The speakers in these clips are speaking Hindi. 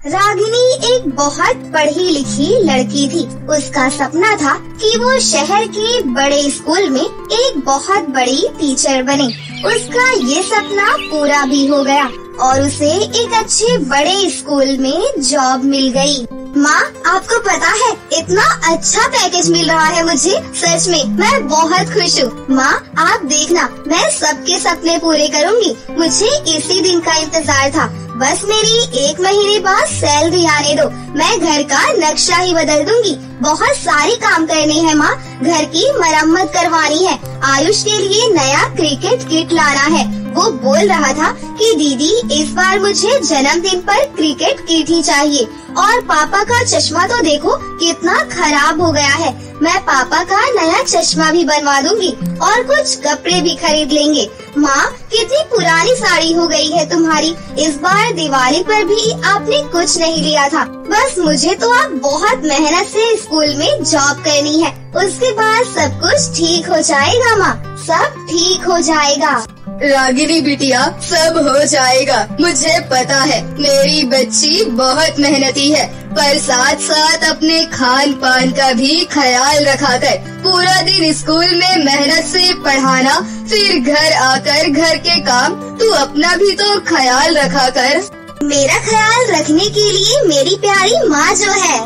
रागिनी एक बहुत पढ़ी लिखी लड़की थी। उसका सपना था कि वो शहर के बड़े स्कूल में एक बहुत बड़ी टीचर बने। उसका ये सपना पूरा भी हो गया और उसे एक अच्छे बड़े स्कूल में जॉब मिल गई। माँ, आपको पता है इतना अच्छा पैकेज मिल रहा है मुझे, सच में मैं बहुत खुश हूँ। माँ, आप देखना, मैं सबके सपने पूरे करूँगी। मुझे इसी दिन का इंतजार था। बस मेरी 1 महीने बाद सैलरी आने दो, मैं घर का नक्शा ही बदल दूंगी। बहुत सारे काम करने हैं माँ, घर की मरम्मत करवानी है, आयुष के लिए नया क्रिकेट किट लाना है। वो बोल रहा था कि दीदी इस बार मुझे जन्मदिन पर क्रिकेट किट ही चाहिए। और पापा का चश्मा तो देखो कितना खराब हो गया है। मैं पापा का नया चश्मा भी बनवा दूंगी और कुछ कपड़े भी खरीद लेंगे। माँ, कितनी पुरानी साड़ी हो गई है तुम्हारी। इस बार दिवाली पर भी आपने कुछ नहीं लिया था। बस मुझे तो अब बहुत मेहनत से स्कूल में जॉब करनी है, उसके बाद सब कुछ ठीक हो जाएगा। माँ, सब ठीक हो जाएगा। रागिनी बिटिया, सब हो जाएगा, मुझे पता है। मेरी बच्ची बहुत मेहनती है, पर साथ साथ अपने खान पान का भी ख्याल रखा कर। पूरा दिन स्कूल में मेहनत से पढ़ाना, फिर घर आकर घर के काम, तू अपना भी तो ख्याल रखा कर। मेरा ख्याल रखने के लिए मेरी प्यारी माँ जो है।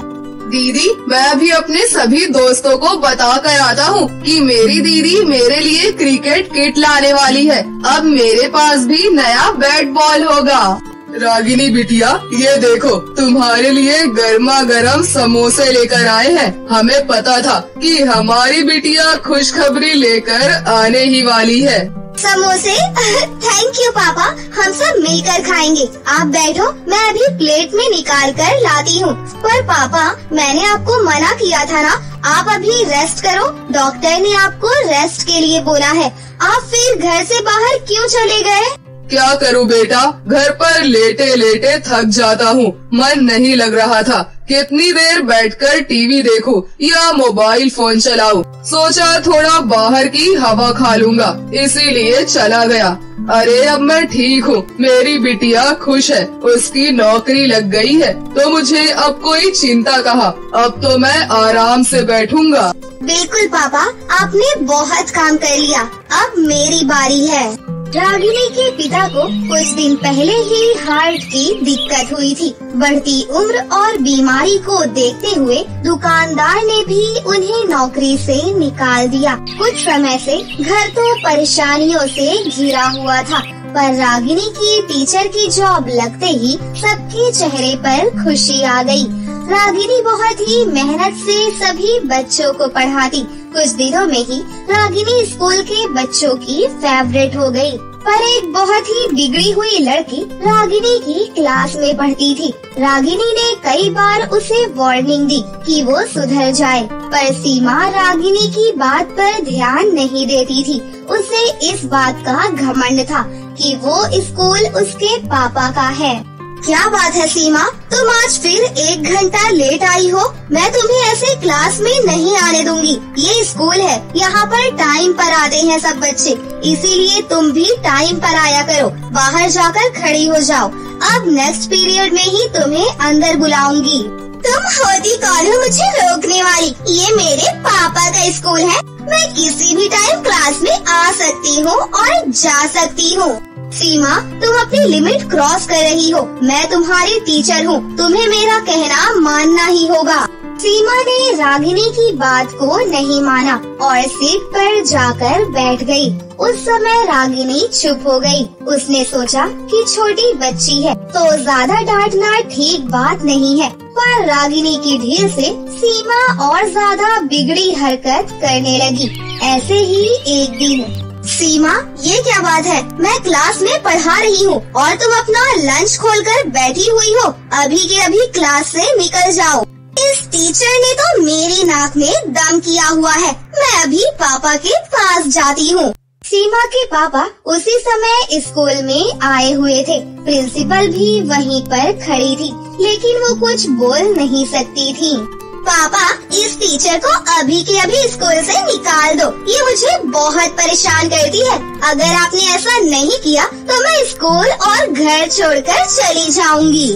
दीदी, मैं अभी अपने सभी दोस्तों को बता कर आता हूँ कि मेरी दीदी मेरे लिए क्रिकेट किट लाने वाली है। अब मेरे पास भी नया बैट बॉल होगा। रागिनी बिटिया, ये देखो, तुम्हारे लिए गर्मा गर्म समोसे लेकर आए हैं। हमें पता था कि हमारी बिटिया खुशखबरी लेकर आने ही वाली है। समोसे? थैंक यू पापा, हम सब मिलकर खाएंगे। आप बैठो, मैं अभी प्लेट में निकाल कर लाती हूँ। पर पापा, मैंने आपको मना किया था ना, आप अभी रेस्ट करो। डॉक्टर ने आपको रेस्ट के लिए बोला है। आप फिर घर से बाहर क्यों चले गए? क्या करूँ बेटा, घर पर लेटे लेटे थक जाता हूँ, मन नहीं लग रहा था। कितनी देर बैठकर टीवी देखूं या मोबाइल फोन चलाऊं। सोचा थोड़ा बाहर की हवा खा लूंगा, इसीलिए चला गया। अरे अब मैं ठीक हूँ, मेरी बिटिया खुश है, उसकी नौकरी लग गई है, तो मुझे अब कोई चिंता कहाँ। अब तो मैं आराम से बैठूंगा। बिल्कुल पापा, आपने बहुत काम कर लिया, अब मेरी बारी है। रागिनी के पिता को कुछ दिन पहले ही हार्ट की दिक्कत हुई थी। बढ़ती उम्र और बीमारी को देखते हुए दुकानदार ने भी उन्हें नौकरी से निकाल दिया। कुछ समय से घर तो परेशानियों से घिरा हुआ था, पर रागिनी की टीचर की जॉब लगते ही सबके चेहरे पर खुशी आ गई। रागिनी बहुत ही मेहनत से सभी बच्चों को पढ़ाती। कुछ दिनों में ही रागिनी स्कूल के बच्चों की फेवरेट हो गई। पर एक बहुत ही बिगड़ी हुई लड़की रागिनी की क्लास में पढ़ती थी। रागिनी ने कई बार उसे वार्निंग दी कि वो सुधर जाए, पर सीमा रागिनी की बात पर ध्यान नहीं देती थी। उसे इस बात का घमंड था कि वो स्कूल उसके पापा का है। क्या बात है सीमा, तुम आज फिर 1 घंटा लेट आई हो। मैं तुम्हें ऐसे क्लास में नहीं आने दूंगी। ये स्कूल है, यहाँ पर टाइम पर आते हैं सब बच्चे, इसीलिए तुम भी टाइम पर आया करो। बाहर जाकर खड़ी हो जाओ, अब नेक्स्ट पीरियड में ही तुम्हें अंदर बुलाऊंगी। तुम होती कौन हो मुझे रोकने वाली? ये मेरे पापा का स्कूल है, मैं किसी भी टाइम क्लास में आ सकती हूँ और जा सकती हूँ। सीमा, तुम अपनी लिमिट क्रॉस कर रही हो। मैं तुम्हारी टीचर हूँ, तुम्हें मेरा कहना मानना ही होगा। सीमा ने रागिनी की बात को नहीं माना और सीट पर जाकर बैठ गई। उस समय रागिनी चुप हो गई। उसने सोचा कि छोटी बच्ची है तो ज्यादा डांटना ठीक बात नहीं है, पर रागिनी की ढील से सीमा और ज्यादा बिगड़ी हरकत करने लगी। ऐसे ही एक दिन, सीमा, ये क्या बात है? मैं क्लास में पढ़ा रही हूँ और तुम अपना लंच खोलकर बैठी हुई हो। अभी के अभी क्लास से निकल जाओ। इस टीचर ने तो मेरी नाक में दम किया हुआ है। मैं अभी पापा के पास जाती हूँ। सीमा के पापा उसी समय स्कूल में आए हुए थे। प्रिंसिपल भी वहीं पर खड़ी थी, लेकिन वो कुछ बोल नहीं सकती थी। पापा, इस टीचर को अभी के अभी स्कूल से निकाल दो, ये मुझे बहुत परेशान करती है। अगर आपने ऐसा नहीं किया तो मैं स्कूल और घर छोड़कर चली जाऊंगी।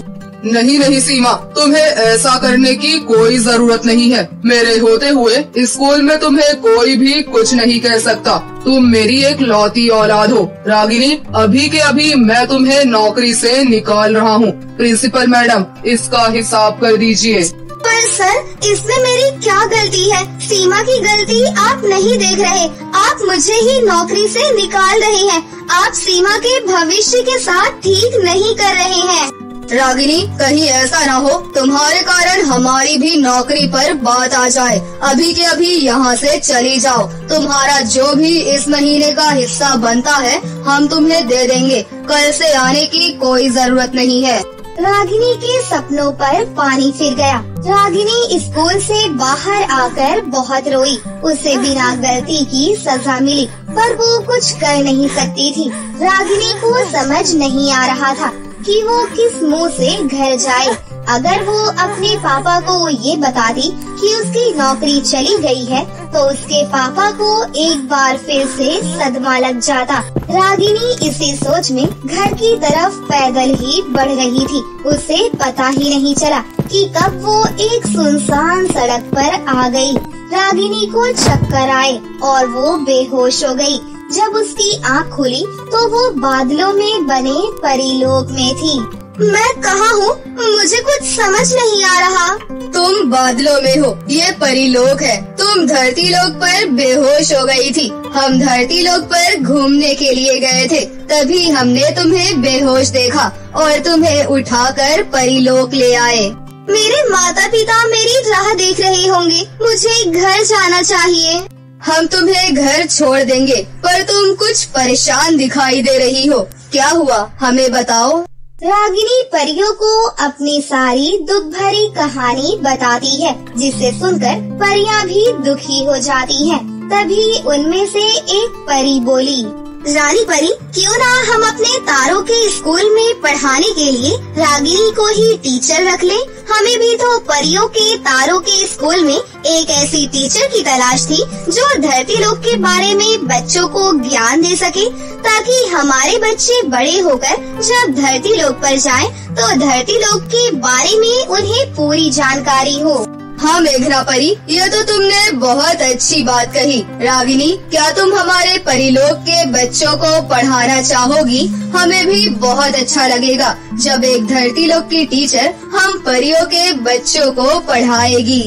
नहीं नहीं सीमा, तुम्हें ऐसा करने की कोई जरूरत नहीं है। मेरे होते हुए स्कूल में तुम्हें कोई भी कुछ नहीं कह सकता। तुम मेरी एक लौती औलाद हो। रागिनी, अभी के अभी मैं तुम्हें नौकरी से निकाल रहा हूँ। प्रिंसिपल मैडम, इसका हिसाब कर दीजिए। पर सर, इसमें मेरी क्या गलती है? सीमा की गलती आप नहीं देख रहे। आप मुझे ही नौकरी से निकाल रहे हैं। आप सीमा के भविष्य के साथ ठीक नहीं कर रहे हैं। रागिनी, कहीं ऐसा ना हो तुम्हारे कारण हमारी भी नौकरी पर बात आ जाए। अभी के अभी यहाँ से चली जाओ। तुम्हारा जो भी इस महीने का हिस्सा बनता है हम तुम्हें दे देंगे। कल से आने की कोई जरूरत नहीं है। रागिनी के सपनों पर पानी फिर गया। रागिनी स्कूल से बाहर आकर बहुत रोई। उसे बिना गलती की सजा मिली, पर वो कुछ कर नहीं सकती थी। रागिनी को समझ नहीं आ रहा था कि वो किस मुंह से घर जाए। अगर वो अपने पापा को ये बताती कि उसकी नौकरी चली गई है, तो उसके पापा को एक बार फिर से सदमा लग जाता। रागिनी इसी सोच में घर की तरफ पैदल ही बढ़ रही थी। उसे पता ही नहीं चला कि कब वो एक सुनसान सड़क पर आ गई। रागिनी को चक्कर आए और वो बेहोश हो गई। जब उसकी आँख खुली तो वो बादलों में बने परीलोक में थी। मैं कहाँ हूँ? मुझे कुछ समझ नहीं आ रहा। तुम बादलों में हो, ये परीलोक है। तुम धरती लोक पर बेहोश हो गई थी। हम धरती लोक पर घूमने के लिए गए थे, तभी हमने तुम्हें बेहोश देखा और तुम्हें उठाकर परीलोक ले आए। मेरे माता पिता मेरी राह देख रहे होंगे। मुझे घर जाना चाहिए। हम तुम्हें घर छोड़ देंगे, पर तुम कुछ परेशान दिखाई दे रही हो। क्या हुआ, हमें बताओ। रागिनी परियों को अपनी सारी दुख भरी कहानी बताती है, जिसे सुनकर परियां भी दुखी हो जाती हैं। तभी उनमें से एक परी बोली, रानी परी, क्यों ना हम अपने तारों के स्कूल में पढ़ाने के लिए रागिनी को ही टीचर रख लें। हमें भी तो परियों के तारों के स्कूल में एक ऐसी टीचर की तलाश थी जो धरती लोक के बारे में बच्चों को ज्ञान दे सके, ताकि हमारे बच्चे बड़े होकर जब धरती लोक पर जाएं, तो धरती लोक के बारे में उन्हें पूरी जानकारी हो। हाँ मेघना परी, यह तो तुमने बहुत अच्छी बात कही। रागिनी, क्या तुम हमारे परीलोक के बच्चों को पढ़ाना चाहोगी? हमें भी बहुत अच्छा लगेगा जब एक धरती लोक की टीचर हम परियों के बच्चों को पढ़ाएगी।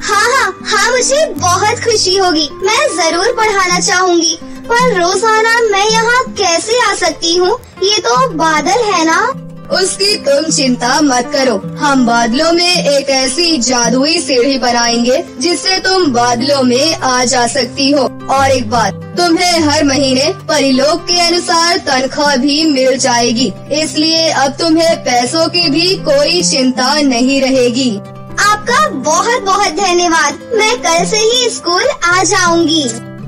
हाँ, मुझे बहुत खुशी होगी। मैं जरूर पढ़ाना चाहूँगी, पर रोजाना मैं यहाँ कैसे आ सकती हूँ? ये तो बादल है ना। उसकी तुम चिंता मत करो। हम बादलों में एक ऐसी जादुई सीढ़ी बनाएंगे जिससे तुम बादलों में आ जा सकती हो। और एक बात, तुम्हें हर महीने परिलोक के अनुसार तनख्वाह भी मिल जाएगी, इसलिए अब तुम्हें पैसों की भी कोई चिंता नहीं रहेगी। आपका बहुत बहुत धन्यवाद। मैं कल से ही स्कूल आ जाऊंगी।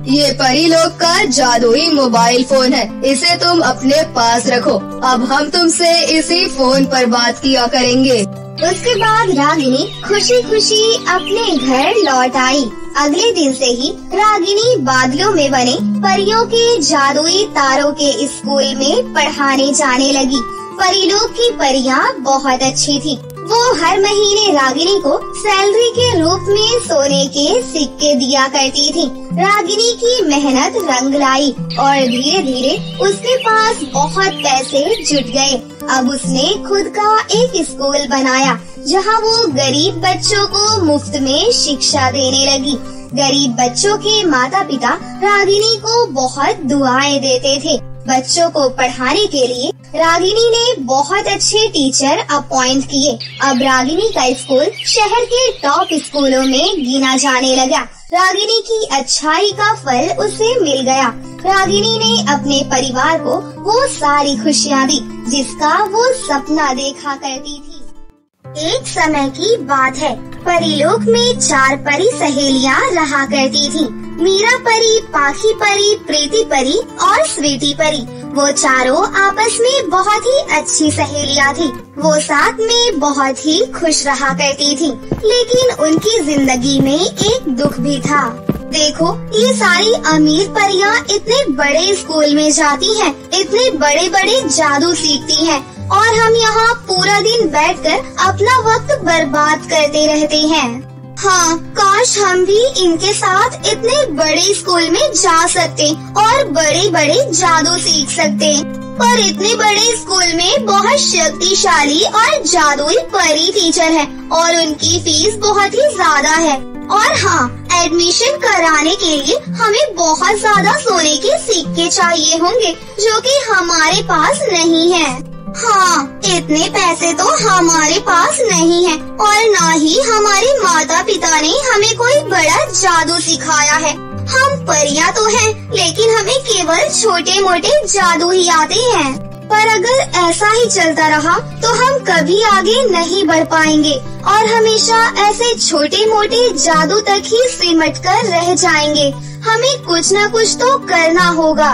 ये परीलोक का जादुई मोबाइल फोन है, इसे तुम अपने पास रखो। अब हम तुमसे इसी फोन पर बात किया करेंगे। उसके बाद रागिनी खुशी खुशी अपने घर लौट आई। अगले दिन से ही रागिनी बादलों में बने परियों के जादुई तारों के स्कूल में पढ़ाने जाने लगी। परीलोक की परियां बहुत अच्छी थी। वो हर महीने रागिनी को सैलरी के रूप में सोने के सिक्के दिया करती थी। रागिनी की मेहनत रंग लाई और धीरे धीरे उसके पास बहुत पैसे जुट गए। अब उसने खुद का एक स्कूल बनाया जहां वो गरीब बच्चों को मुफ्त में शिक्षा देने लगी। गरीब बच्चों के माता पिता रागिनी को बहुत दुआएं देते थे। बच्चों को पढ़ाने के लिए रागिनी ने बहुत अच्छे टीचर अपॉइंट किए। अब रागिनी का स्कूल शहर के टॉप स्कूलों में गिना जाने लगा। रागिनी की अच्छाई का फल उसे मिल गया। रागिनी ने अपने परिवार को वो सारी खुशियाँ दी जिसका वो सपना देखा करती थी। एक समय की बात है, परीलोक में 4 परी सहेलियाँ रहा करती थीं। मीरा परी, पाखी परी, प्रीति परी और स्वीटी परी। वो चारों आपस में बहुत ही अच्छी सहेलियाँ थीं। वो साथ में बहुत ही खुश रहा करती थीं। लेकिन उनकी जिंदगी में एक दुख भी था। देखो, ये सारी अमीर परियां इतने बड़े स्कूल में जाती हैं, इतने बड़े बड़े जादू सीखती हैं, और हम यहाँ पूरा दिन बैठकर अपना वक्त बर्बाद करते रहते हैं। हाँ, काश हम भी इनके साथ इतने बड़े स्कूल में जा सकते और बड़े बड़े जादू सीख सकते। पर इतने बड़े स्कूल में बहुत शक्तिशाली और जादुई परी टीचर है और उनकी फीस बहुत ही ज्यादा है। और हाँ, एडमिशन कराने के लिए हमें बहुत ज्यादा सोने के सिक्के चाहिए होंगे, जो कि हमारे पास नहीं है। हाँ, इतने पैसे तो हमारे पास नहीं है, और ना ही हमारे माता पिता ने हमें कोई बड़ा जादू सिखाया है। हम परियां तो हैं, लेकिन हमें केवल छोटे मोटे जादू ही आते हैं। पर अगर ऐसा ही चलता रहा तो हम कभी आगे नहीं बढ़ पाएंगे और हमेशा ऐसे छोटे मोटे जादू तक ही सिमट कर रह जाएंगे। हमें कुछ न कुछ तो करना होगा।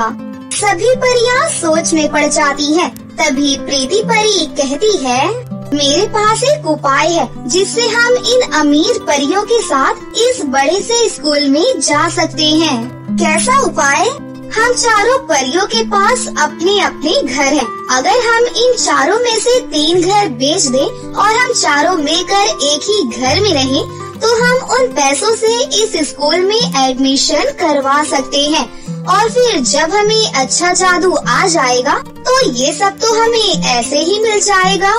सभी परियां सोच में पड़ जाती हैं। तभी प्रीति परी कहती है, मेरे पास एक उपाय है जिससे हम इन अमीर परियों के साथ इस बड़े से स्कूल में जा सकते हैं। कैसा उपाय? हम चारों परियों के पास अपने अपने घर हैं। अगर हम इन चारों में से 3 घर बेच दें और हम चारों मिलकर एक ही घर में रहें, तो हम उन पैसों से इस स्कूल में एडमिशन करवा सकते हैं। और फिर जब हमें अच्छा जादू आ जाएगा तो ये सब तो हमें ऐसे ही मिल जाएगा।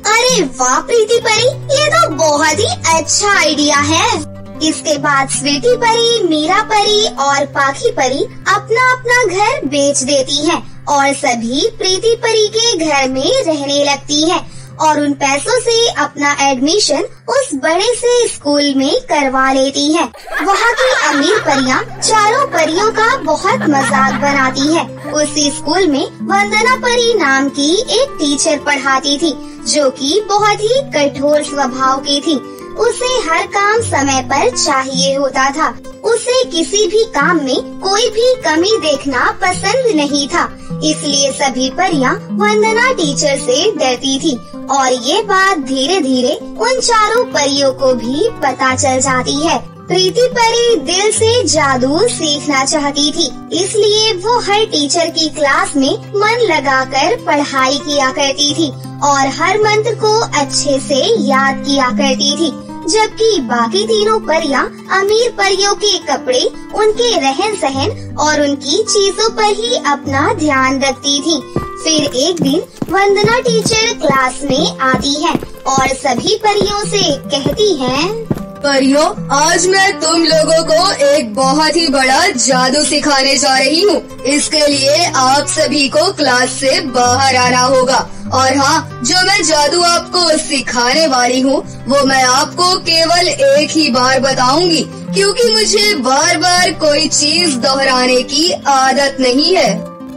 अरे वाह प्रीति परी, ये तो बहुत ही अच्छा आइडिया है। इसके बाद स्वीटी परी, मीरा परी और पाखी परी अपना अपना घर बेच देती हैं और सभी प्रीति परी के घर में रहने लगती हैं और उन पैसों से अपना एडमिशन उस बड़े से स्कूल में करवा लेती हैं। वहाँ की अमीर परियां चारों परियों का बहुत मजाक बनाती है। उसी स्कूल में वंदना परी नाम की एक टीचर पढ़ाती थी, जो कि बहुत ही कठोर स्वभाव की थी। उसे हर काम समय पर चाहिए होता था। उसे किसी भी काम में कोई भी कमी देखना पसंद नहीं था। इसलिए सभी परियां वंदना टीचर से डरती थी और ये बात धीरे धीरे उन चारों परियों को भी पता चल जाती है। प्रीति परी दिल से जादू सीखना चाहती थी, इसलिए वो हर टीचर की क्लास में मन लगाकर पढ़ाई किया करती थी और हर मंत्र को अच्छे से याद किया करती थी। जबकि बाकी तीनों परियां अमीर परियों के कपड़े, उनके रहन सहन और उनकी चीजों पर ही अपना ध्यान रखती थी। फिर एक दिन वंदना टीचर क्लास में आती है और सभी परियों से कहती हैं, परियों, आज मैं तुम लोगों को एक बहुत ही बड़ा जादू सिखाने जा रही हूँ। इसके लिए आप सभी को क्लास से बाहर आना होगा। और हाँ, जो मैं जादू आपको सिखाने वाली हूँ वो मैं आपको केवल एक ही बार बताऊंगी, क्योंकि मुझे बार बार कोई चीज दोहराने की आदत नहीं है।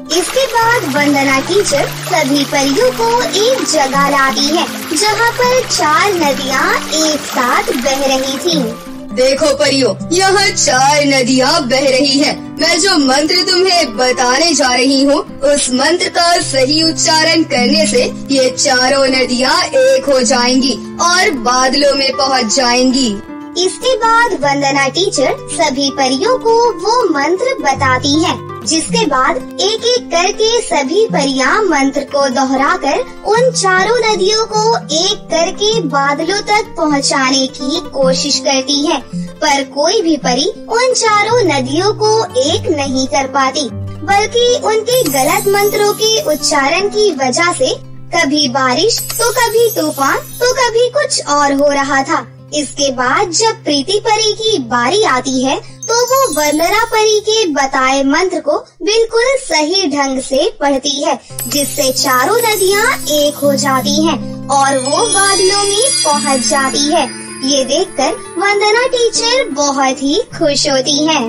इसके बाद वंदना टीचर सभी परियों को एक जगह लाती है, जहाँ पर 4 नदियाँ एक साथ बह रही थीं। देखो परियों, यहाँ 4 नदियाँ बह रही हैं। मैं जो मंत्र तुम्हें बताने जा रही हूँ, उस मंत्र का सही उच्चारण करने से ये चारों नदियाँ एक हो जाएंगी और बादलों में पहुँच जाएंगी। इसके बाद वंदना टीचर सभी परियों को वो मंत्र बताती है, जिसके बाद एक एक करके सभी परियां मंत्र को दोहराकर उन चारों नदियों को एक करके बादलों तक पहुंचाने की कोशिश करती है। पर कोई भी परी उन चारों नदियों को एक नहीं कर पाती, बल्कि उनके गलत मंत्रों के उच्चारण की वजह से कभी बारिश तो कभी तूफान तो कभी कुछ और हो रहा था। इसके बाद जब प्रीति परी की बारी आती है तो वो वंदना परी के बताए मंत्र को बिल्कुल सही ढंग से पढ़ती है, जिससे चारों नदियाँ एक हो जाती हैं और वो बादलों में पहुँच जाती है। ये देखकर वंदना टीचर बहुत ही खुश होती है।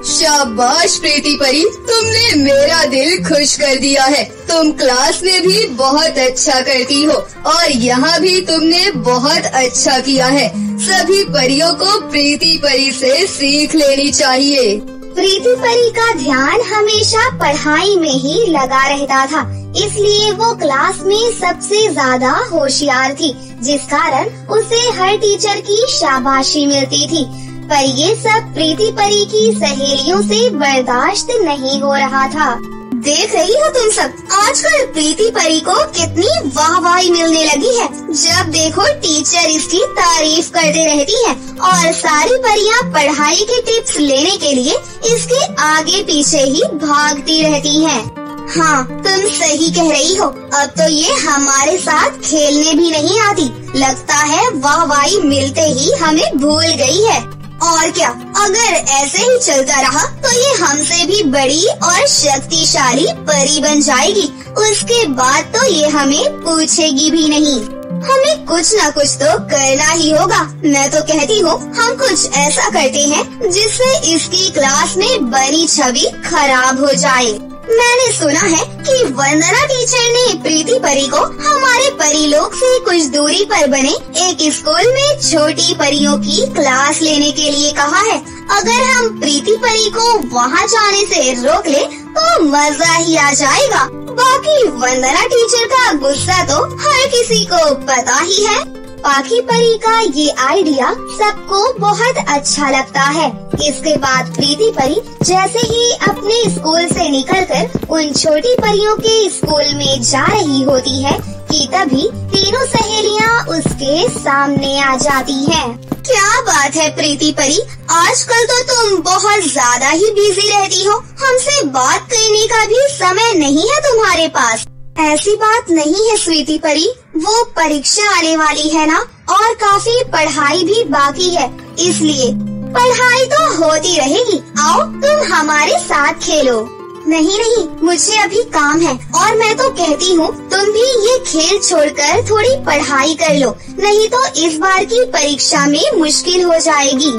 शाबाश प्रीति परी, तुमने मेरा दिल खुश कर दिया है। तुम क्लास में भी बहुत अच्छा करती हो और यहाँ भी तुमने बहुत अच्छा किया है। सभी परियों को प्रीति परी से सीख लेनी चाहिए। प्रीति परी का ध्यान हमेशा पढ़ाई में ही लगा रहता था, इसलिए वो क्लास में सबसे ज्यादा होशियार थी, जिस कारण उसे हर टीचर की शाबाशी मिलती थी। पर ये सब प्रीति परी की सहेलियों से बर्दाश्त नहीं हो रहा था। देख रही हो तुम सब, आजकल प्रीति परी को कितनी वाहवाही मिलने लगी है। जब देखो टीचर इसकी तारीफ करते रहती है और सारी परियां पढ़ाई के टिप्स लेने के लिए इसके आगे पीछे ही भागती रहती हैं। हाँ, तुम सही कह रही हो। अब तो ये हमारे साथ खेलने भी नहीं आती। लगता है वाहवाही मिलते ही हमें भूल गई है। और क्या, अगर ऐसे ही चलता रहा तो ये हमसे भी बड़ी और शक्तिशाली परी बन जाएगी। उसके बाद तो ये हमें पूछेगी भी नहीं। हमें कुछ न कुछ तो करना ही होगा। मैं तो कहती हूँ हम कुछ ऐसा करते हैं जिससे इसकी क्लास में बनी छवि खराब हो जाए। मैंने सुना है कि वंदना टीचर ने प्रीति परी को हमारे परीलोक से कुछ दूरी पर बने एक स्कूल में छोटी परियों की क्लास लेने के लिए कहा है। अगर हम प्रीति परी को वहाँ जाने से रोक ले तो मजा ही आ जाएगा। बाकी वंदना टीचर का गुस्सा तो हर किसी को पता ही है। पाखी परी का ये आइडिया सबको बहुत अच्छा लगता है। इसके बाद प्रीति परी जैसे ही अपने स्कूल से निकलकर उन छोटी परियों के स्कूल में जा रही होती है कि तभी तीनों सहेलियां उसके सामने आ जाती हैं। क्या बात है प्रीति परी, आजकल तो तुम बहुत ज्यादा ही बिजी रहती हो। हमसे बात करने का भी समय नहीं है तुम्हारे पास। ऐसी बात नहीं है स्वीटी परी, वो परीक्षा आने वाली है ना, और काफी पढ़ाई भी बाकी है, इसलिए पढ़ाई तो होती रहेगी। आओ तुम हमारे साथ खेलो। नहीं, मुझे अभी काम है। और मैं तो कहती हूँ तुम भी ये खेल छोड़कर थोड़ी पढ़ाई कर लो, नहीं तो इस बार की परीक्षा में मुश्किल हो जाएगी।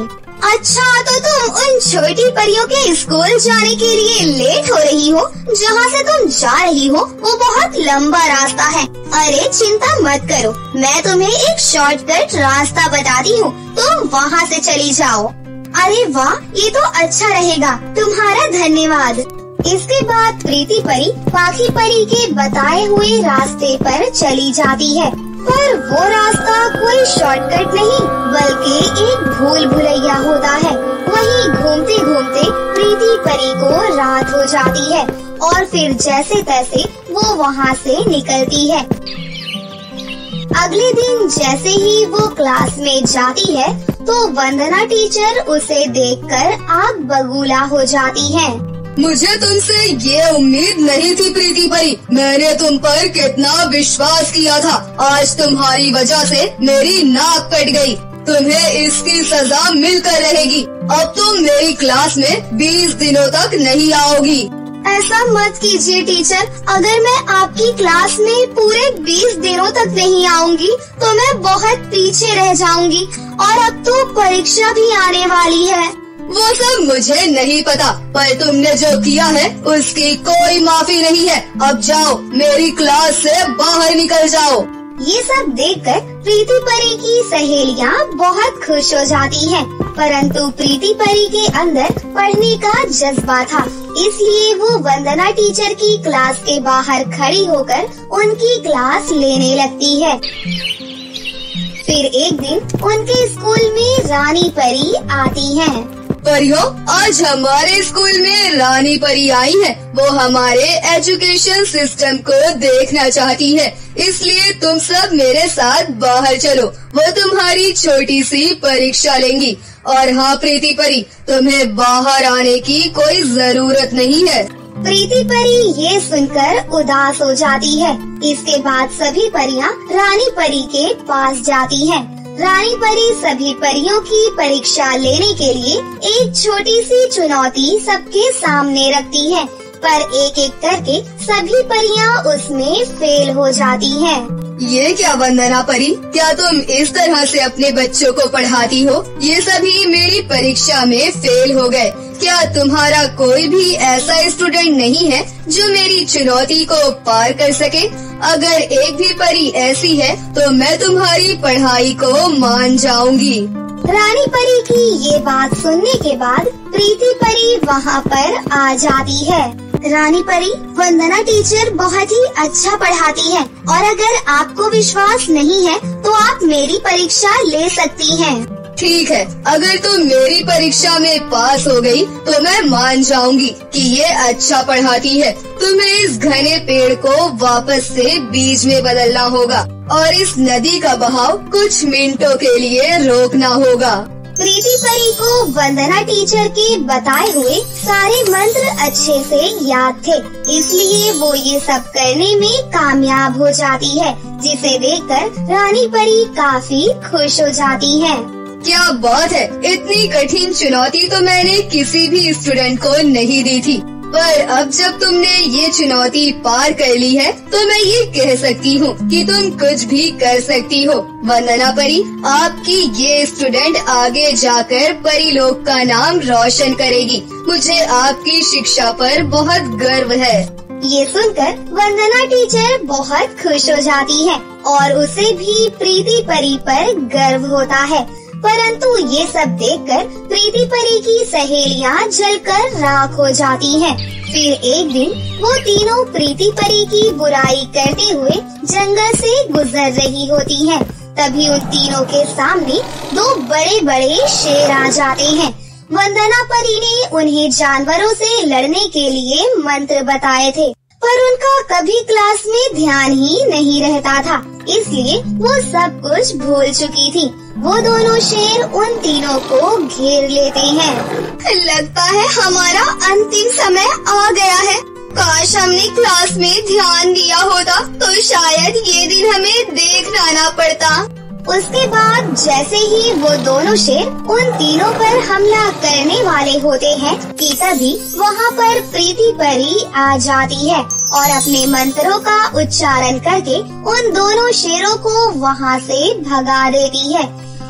अच्छा, तो तुम उन छोटी परियों के स्कूल जाने के लिए लेट हो रही हो। जहाँ से तुम जा रही हो वो बहुत लंबा रास्ता है। अरे चिंता मत करो, मैं तुम्हें एक शॉर्टकट रास्ता बताती हूँ, तुम वहाँ से चली जाओ। अरे वाह, ये तो अच्छा रहेगा, तुम्हारा धन्यवाद। इसके बाद प्रीति परी पाखी परी के बताए हुए रास्ते पर चली जाती है, पर वो रास्ता कोई शॉर्टकट नहीं बल्कि एक भूल भुलैया होता है। वहीं घूमते घूमते प्रीति परी को रात हो जाती है और फिर जैसे तैसे वो वहाँ से निकलती है। अगले दिन जैसे ही वो क्लास में जाती है तो वंदना टीचर उसे देखकर आग बबूला हो जाती है। मुझे तुमसे ये उम्मीद नहीं थी प्रीति परी, मैंने तुम पर कितना विश्वास किया था। आज तुम्हारी वजह से मेरी नाक कट गई। तुम्हें इसकी सजा मिलकर रहेगी। अब तुम मेरी क्लास में 20 दिनों तक नहीं आओगी। ऐसा मत कीजिए टीचर, अगर मैं आपकी क्लास में पूरे 20 दिनों तक नहीं आऊंगी तो मैं बहुत पीछे रह जाऊंगी, और अब तो परीक्षा भी आने वाली है। वो सब मुझे नहीं पता, पर तुमने जो किया है उसकी कोई माफी नहीं है। अब जाओ, मेरी क्लास से बाहर निकल जाओ। ये सब देखकर प्रीति परी की सहेलियां बहुत खुश हो जाती हैं, परंतु प्रीति परी के अंदर पढ़ने का जज्बा था, इसलिए वो वंदना टीचर की क्लास के बाहर खड़ी होकर उनकी क्लास लेने लगती है। फिर एक दिन उनके स्कूल में रानी परी आती है। परियों, आज हमारे स्कूल में रानी परी आई है। वो हमारे एजुकेशन सिस्टम को देखना चाहती है, इसलिए तुम सब मेरे साथ बाहर चलो। वो तुम्हारी छोटी सी परीक्षा लेंगी। और हाँ प्रीति परी, तुम्हें बाहर आने की कोई जरूरत नहीं है। प्रीति परी ये सुनकर उदास हो जाती है। इसके बाद सभी परियां रानी परी के पास जाती हैं। रानी परी सभी परियों की परीक्षा लेने के लिए एक छोटी सी चुनौती सबके सामने रखती है, पर एक एक करके सभी परियां उसमें फेल हो जाती हैं। ये क्या वंदना परी, क्या तुम इस तरह से अपने बच्चों को पढ़ाती हो? ये सभी मेरी परीक्षा में फेल हो गए। क्या तुम्हारा कोई भी ऐसा स्टूडेंट नहीं है जो मेरी चुनौती को पार कर सके? अगर एक भी परी ऐसी है तो मैं तुम्हारी पढ़ाई को मान जाऊंगी। रानी परी की ये बात सुनने के बाद प्रीति परी वहाँ पर आ जाती है। रानी परी, वंदना टीचर बहुत ही अच्छा पढ़ाती है, और अगर आपको विश्वास नहीं है तो आप मेरी परीक्षा ले सकती हैं। ठीक है, अगर तुम मेरी परीक्षा में पास हो गई तो मैं मान जाऊंगी कि ये अच्छा पढ़ाती है। तुम्हें इस घने पेड़ को वापस से बीज में बदलना होगा और इस नदी का बहाव कुछ मिनटों के लिए रोकना होगा। प्रीति परी को वंदना टीचर के बताए हुए सारे मंत्र अच्छे से याद थे, इसलिए वो ये सब करने में कामयाब हो जाती है, जिसे देखकर रानी परी काफी खुश हो जाती है। क्या बात है, इतनी कठिन चुनौती तो मैंने किसी भी स्टूडेंट को नहीं दी थी, पर अब जब तुमने ये चुनौती पार कर ली है तो मैं ये कह सकती हूँ कि तुम कुछ भी कर सकती हो। वंदना परी, आपकी ये स्टूडेंट आगे जाकर परीलोक का नाम रोशन करेगी। मुझे आपकी शिक्षा पर बहुत गर्व है। ये सुनकर वंदना टीचर बहुत खुश हो जाती है और उसे भी प्रीति परी पर गर्व होता है, परंतु ये सब देखकर प्रीति परी की सहेलियां जलकर राख हो जाती हैं। फिर एक दिन वो तीनों प्रीति परी की बुराई करते हुए जंगल से गुजर रही होती हैं। तभी उन तीनों के सामने दो बड़े बड़े शेर आ जाते हैं। वंदना परी ने उन्हें जानवरों से लड़ने के लिए मंत्र बताए थे, पर उनका कभी क्लास में ध्यान ही नहीं रहता था, इसलिए वो सब कुछ भूल चुकी थी। वो दोनों शेर उन तीनों को घेर लेते हैं। लगता है हमारा अंतिम समय आ गया है। काश हमने क्लास में ध्यान दिया होता तो शायद ये दिन हमें देखना ना पड़ता। उसके बाद जैसे ही वो दोनों शेर उन तीनों पर हमला करने वाले होते हैं कि तभी वहाँ पर प्रीति परी आ जाती है और अपने मंत्रों का उच्चारण करके उन दोनों शेरों को वहाँ से भगा देती है।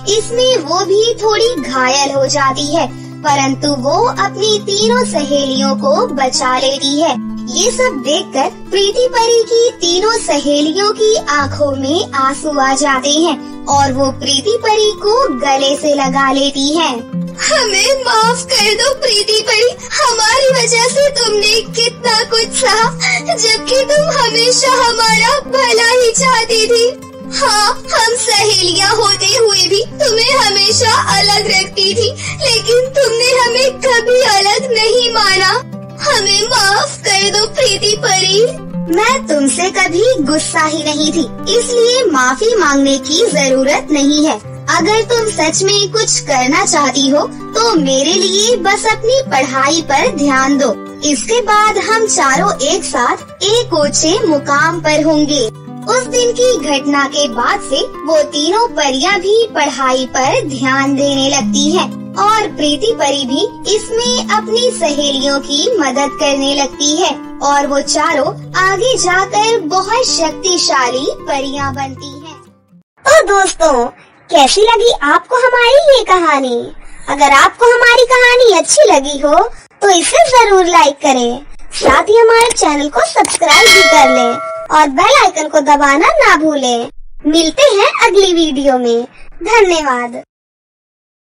इसमें वो भी थोड़ी घायल हो जाती है, परंतु वो अपनी तीनों सहेलियों को बचा लेती है। ये सब देखकर प्रीति परी की तीनों सहेलियों की आंखों में आंसू आ जाते हैं और वो प्रीति परी को गले से लगा लेती है। हमें माफ कर दो प्रीति परी, हमारी वजह से तुमने कितना कुछ सहा, जबकि तुम हमेशा हमारा भला ही चाहती थी। हाँ, हम सहेलियां होते हुए भी तुम्हें हमेशा अलग रखती थी, लेकिन तुमने हमें कभी अलग नहीं माना। हमें माफ कर दो प्रीति परी। मैं तुमसे कभी गुस्सा ही नहीं थी, इसलिए माफी मांगने की जरूरत नहीं है। अगर तुम सच में कुछ करना चाहती हो तो मेरे लिए बस अपनी पढ़ाई पर ध्यान दो। इसके बाद हम चारों एक साथ एक ऊंचे मुकाम पर होंगे। उस दिन की घटना के बाद से वो तीनों परियां भी पढ़ाई पर ध्यान देने लगती हैं और प्रीति परी भी इसमें अपनी सहेलियों की मदद करने लगती है और वो चारों आगे जाकर बहुत शक्तिशाली परियां बनती हैं। तो दोस्तों, कैसी लगी आपको हमारी ये कहानी? अगर आपको हमारी कहानी अच्छी लगी हो तो इसे जरूर लाइक करें, साथ ही हमारे चैनल को सब्सक्राइब भी कर लें और बेल आइकन को दबाना ना भूलें। मिलते हैं अगली वीडियो में। धन्यवाद।